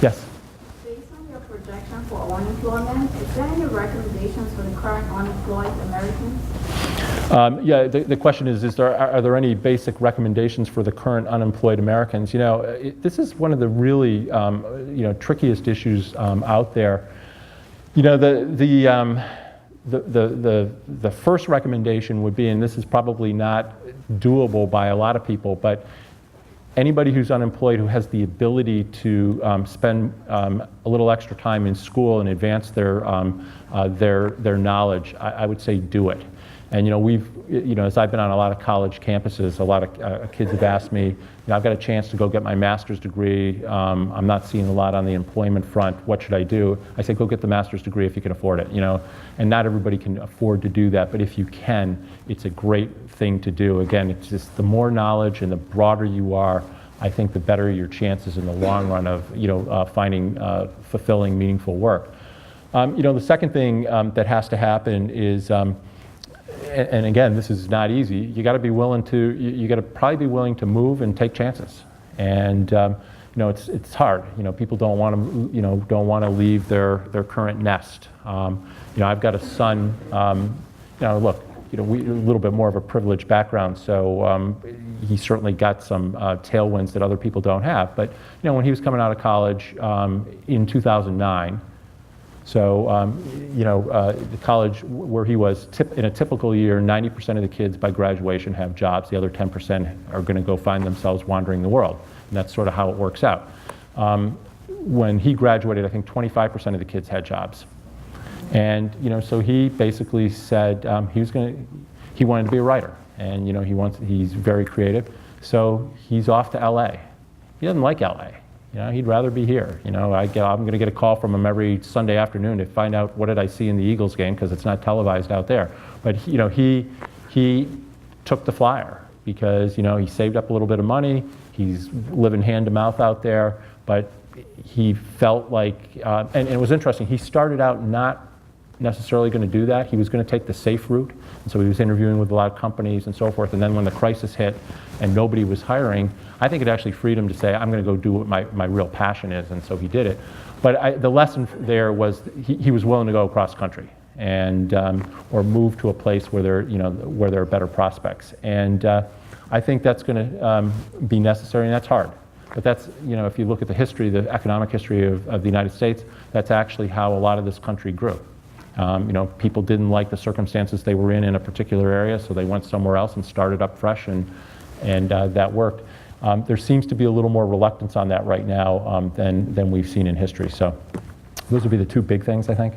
Yes? Based on your projection for unemployment, is there any recommendations for the current unemployed Americans? Yeah, the question is are there any basic recommendations for the current unemployed Americans? This is one of the really, trickiest issues out there. The first recommendation would be, and this is probably not doable by a lot of people, but anybody who's unemployed who has the ability to spend a little extra time in school and advance their knowledge, I would say do it. And as I've been on a lot of college campuses, a lot of kids have asked me, I've got a chance to go get my master's degree. I'm not seeing a lot on the employment front. What should I do? I say, go get the master's degree if you can afford it. And not everybody can afford to do that, but if you can, it's a great thing to do. Again, it's just the more knowledge and the broader you are, I think the better your chances in the long run of finding fulfilling, meaningful work. The second thing that has to happen is. And again, this is not easy. You got to be willing to. You got to probably be willing to move and take chances. And it's hard. People don't want to leave their current nest. I've got a son. Look, we a little bit more of a privileged background, so he certainly got some tailwinds that other people don't have. But when he was coming out of college in 2009. So, the college where he was, in a typical year, 90% of the kids by graduation have jobs. The other 10% are going to go find themselves wandering the world. And that's sort of how it works out. When he graduated, I think 25% of the kids had jobs. And, so he basically said he wanted to be a writer. And, he's very creative. So he's off to LA. He doesn't like LA. He'd rather be here. I'm going to get a call from him every Sunday afternoon to find out what did I see in the Eagles game, because it's not televised out there. But he took the flyer because he saved up a little bit of money. He's living hand to mouth out there, but he felt like, and it was interesting. He started out not necessarily going to do that. He was going to take the safe route, and so he was interviewing with a lot of companies and so forth. And then when the crisis hit and nobody was hiring, I think it actually freed him to say, I'm going to go do what my real passion is, and so he did it. But the lesson there was he was willing to go across country and or move to a place where there are better prospects. And I think that's going to be necessary, and that's hard. But that's, if you look at the economic history of the United States, that's actually how a lot of this country grew. People didn't like the circumstances they were in a particular area, so they went somewhere else and started up fresh, and that worked. There seems to be a little more reluctance on that right now than we've seen in history. So those would be the two big things, I think.